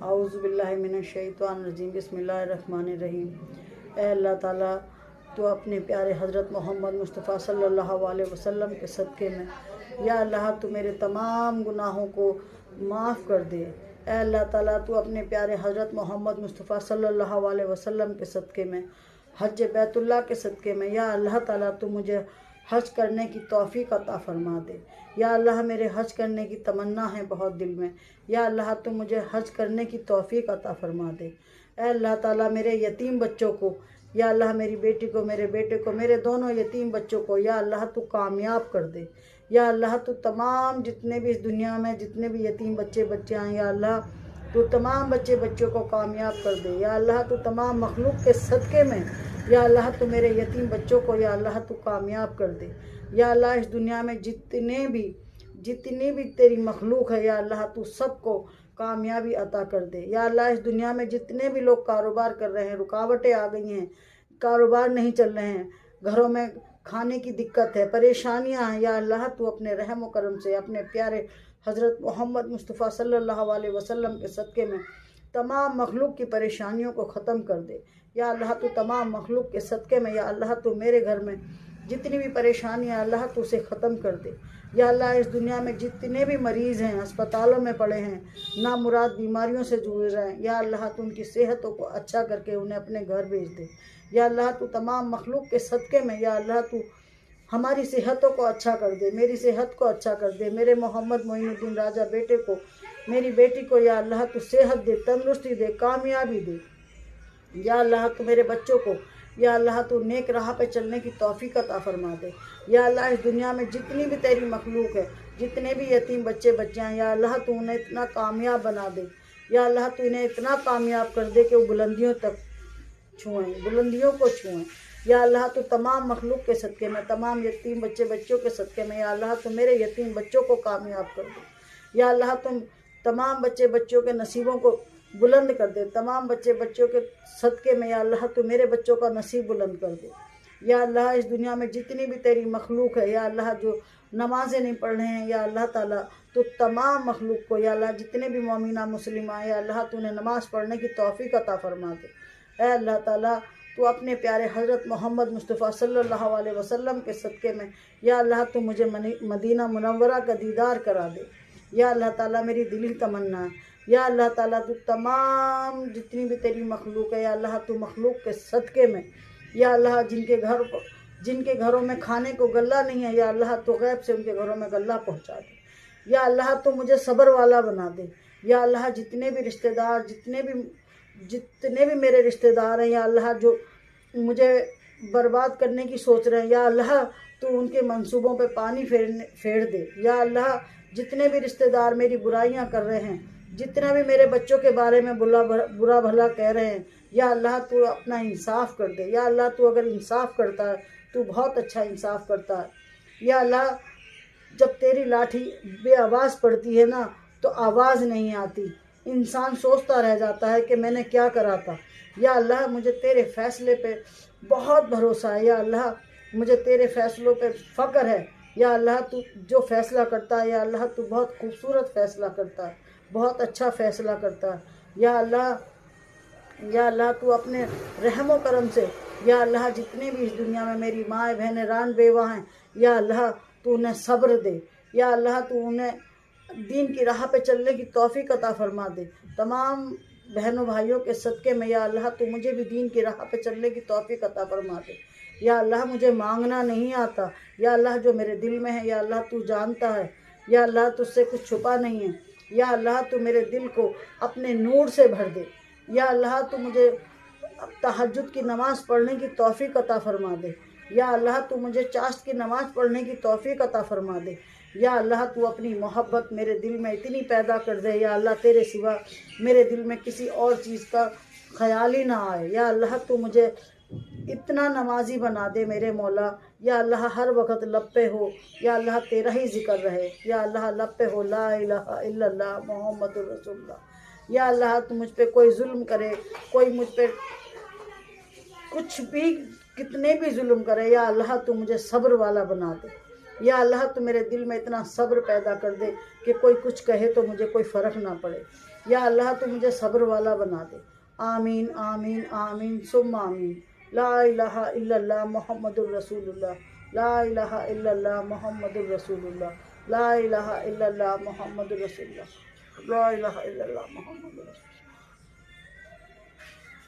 आऊज़ुबिल्लाहि मिनश्शैतानिर्रजीम बिस्मिल्लाहिर्रहमानिर्रहीम। ऐ अल्लाह ताला तो अपने प्यारे हज़रत मोहम्मद मुस्तफ़ा सल्लल्लाहु अलैहि वसल्लम के सदक़े में या अल्लाह तो मेरे तमाम गुनाहों को माफ़ कर दे। ऐ अल्लाह ताला तो अपने प्यारे हज़रत मोहम्मद मुस्तफ़ा सल्लल्लाहु अलैहि वसल्लम के सदक़े में हज बैतुल्लाह के सदक़े में या अल्लाह ताला तो मुझे हज करने की तौफ़ीक़ अता फ़रमा दे। या अल्लाह मेरे हज करने की तमन्ना है बहुत दिल में, या अल्लाह तो मुझे हज करने की तौफ़ीक़ अता फ़रमा दे। ऐ अल्लाह ताला मेरे यतीम बच्चों को, या अल्लाह मेरी बेटी को, मेरे बेटे को, मेरे दोनों यतीम बच्चों को या अल्लाह तू कामयाब कर दे। या अल्लाह तू तमाम जितने भी इस दुनिया में जितने भी यतीम बच्चे बच्चियाँ हैं या अल्लाह तू तमाम बच्चे बच्चों को कामयाब कर दे। या अल्लाह तू तमाम मखलूक के सदक़े में या अल्लाह तू मेरे यतीम बच्चों को या अल्लाह तू कामयाब कर दे। या अल्लाह इस दुनिया में जितनी भी तेरी मखलूक है या अल्लाह तू सबको कामयाबी अता कर दे। या अल्लाह इस दुनिया में जितने भी लोग कारोबार कर रहे हैं, रुकावटें आ गई हैं, कारोबार नहीं चल रहे हैं, घरों में खाने की दिक्कत है, परेशानियां हैं, या अल्लाह तू अपने रहम व करम से अपने प्यारे हज़रत मोहम्मद मुस्तफ़ा सल्लल्लाहु अलैहि वसल्लम के सदक़े में तमाम मखलूक की परेशानियों को ख़त्म कर दे। या अल्लाह तू तमाम मखलूक के सदक़े में या अल्लाह तू मेरे घर में जितनी भी परेशानियाँ अल्लाह तू उसे ख़त्म कर दे। या अल्लाह इस दुनिया में जितने भी मरीज़ हैं, अस्पतालों में पड़े हैं, नामुराद बीमारियों से जूझ रहे हैं, या अल्लाह तू उनकी सेहतों को अच्छा करके उन्हें अपने घर भेज दे। या अल्लाह तू तमाम मखलूक के सदक़े में या अल्लाह तू हमारी सेहतों को अच्छा कर दे, मेरी सेहत को अच्छा कर दे, मेरे मोहम्मद मोइनुद्दीन राजा बेटे को, मेरी बेटी को या अल्लाह तू सेहत दे, तंदुरुस्ती दे, कामयाबी दे। या अल्लाह तू मेरे बच्चों को या अल्लाह तू नेक राह पे चलने की तौफ़ीक़ अता फ़रमा दे। या अल्लाह इस दुनिया में जितनी भी तेरी मखलूक है, जितने भी यतीम बच्चे बच्चियाँ या अल्लाह तू उन्हें इतना कामयाब बना दे। या अल्लाह तू इन्हें इतना कामयाब कर दे कि वो बुलंदियों तक छुएँ, बुलंदियों को छुएँ। या अल्लाह तू तमाम मखलूक के सदक़े में, तमाम यतीम बच्चे बच्चों के सदक़े में या अल्लाह तू मेरे यतीम बच्चों को कामयाब कर दे। या अल्लाह तुम तमाम बच्चे बच्चों के नसीबों को बुलंद कर दे, तमाम बच्चे बच्चों के सदक़े में या अल्लाह तू मेरे बच्चों का नसीब बुलंद कर दे। या अल्लाह इस दुनिया में जितनी भी तेरी मखलूक है या अल्लाह जो नमाज़ें नहीं पढ़ रहे हैं या अल्लाह ताला तो तमाम मखलूक को या अल्लाह जितने भी मोमिना मुस्लिमा या अल्लाह तू उन्हें नमाज़ पढ़ने की तौफ़ीक़ अता फ़रमा दे। ऐ अल्लाह ताला तो अपने प्यारे हज़रत मोहम्मद मुस्तफ़ा सल्लल्लाहु अलैहि वसल्लम के सदक़े में या अल्लाह तू मुझे मदीना मुनव्वरा का दीदार करा दे। या अल्लाह ताला मेरी दिली तमन्ना है। या अल्लाह ताला तू तमाम जितनी भी तेरी मखलूक है या अल्लाह तू मखलूक के सदक़े में या अल्लाह जिनके घरों में खाने को गल्ला नहीं है या अल्लाह तो गैब से उनके घरों में गल्ला पहुँचा दे। या अल्लाह तो मुझे सब्र वाला बना दे। या अल्लाह जितने भी रिश्तेदार जितने भी मेरे रिश्तेदार हैं या अल्लाह जो मुझे बर्बाद करने की सोच रहे हैं या अल्लाह तो उनके मंसूबों पे पानी फेर दे। या अल्लाह जितने भी रिश्तेदार मेरी बुराइयां कर रहे हैं, जितना भी मेरे बच्चों के बारे में बुरा भला कह रहे हैं या अल्लाह तू अपना इंसाफ कर दे। या अल्लाह तू अगर इंसाफ करता है तू बहुत अच्छा इंसाफ करता है। या अल्लाह जब तेरी लाठी बेआवाज़ पड़ती है ना तो आवाज़ नहीं आती, इंसान सोचता रह जाता है कि मैंने क्या करा था। या अल्लाह मुझे तेरे फ़ैसले पे बहुत भरोसा है। या अल्लाह मुझे तेरे फ़ैसलों पे फ़ख्र है। या अल्लाह तू जो फ़ैसला करता है या अल्लाह तू बहुत खूबसूरत फ़ैसला करता है, बहुत अच्छा फ़ैसला करता है। या अल्लाह तू अपने रहम व करम से या अल्लाह जितने भी इस दुनिया में मेरी माँ बहनें रान बेवा हैं या अल्लाह तू उन्हें सब्र दे। या अल्लाह तू उन्हें दीन की राह पे चलने की तौफ़ीक़ अता फ़रमा दे। तमाम बहनों भाइयों के सदक़े में या अल्लाह तू मुझे भी दीन की राह पे चलने की तौफ़ीक़ अता फ़रमा दे। या अल्लाह मुझे मांगना नहीं आता, या अल्लाह जो मेरे दिल में है या अल्लाह तू जानता है। या अल्लाह तुझसे कुछ छुपा नहीं है। या अल्लाह तू मेरे दिल को अपने नूर से भर दे। या अल्लाह तू मुझे तहज्जुद की नमाज़ पढ़ने की तौफ़ीक़ अता फ़रमा दे। या अल्लाह तू मुझे चाश्त की नमाज़ पढ़ने की तौफ़ीक़ अता फ़रमा दे। या अल्लाह तू अपनी मोहब्बत मेरे दिल में इतनी पैदा कर दे या अल्लाह तेरे सिवा मेरे दिल में किसी और चीज़ का ख़याल ही ना आए। या अल्लाह तू मुझे इतना नमाजी बना दे मेरे मौला। या अल्लाह हर वक्त लब पे हो या अल्लाह तेरा ही जिक्र रहे। या अल्लाह लब पे हो ला इलाहा इल्लल्लाह मोहम्मदुर रसूलुल्लाह। या अल्लाह तू मुझ पे कोई जुल्म करे, कोई मुझ पे कुछ भी कितने भी जुल्म करे या अल्लाह तू मुझे सब्र वाला बना दे। या अल्लाह तू मेरे दिल में इतना सब्र पैदा कर दे कि कोई कुछ कहे तो मुझे कोई फ़र्क ना पड़े। या अल्लाह तू मुझे सब्र वाला बना दे। आमीन आमीन आमीन सुम्मा आमीन। ला इलाहा इल्लल्लाह मुहम्मदुर रसूलुल्लाह, ला इलाहा इल्लल्लाह मुहम्मदुर रसूलुल्लाह, ला इलाहा इल्लल्लाह मुहम्मदुर रसूलुल्लाह, ला इलाहा इल्लल्लाह मुहम्मदुर रसूलुल्लाह।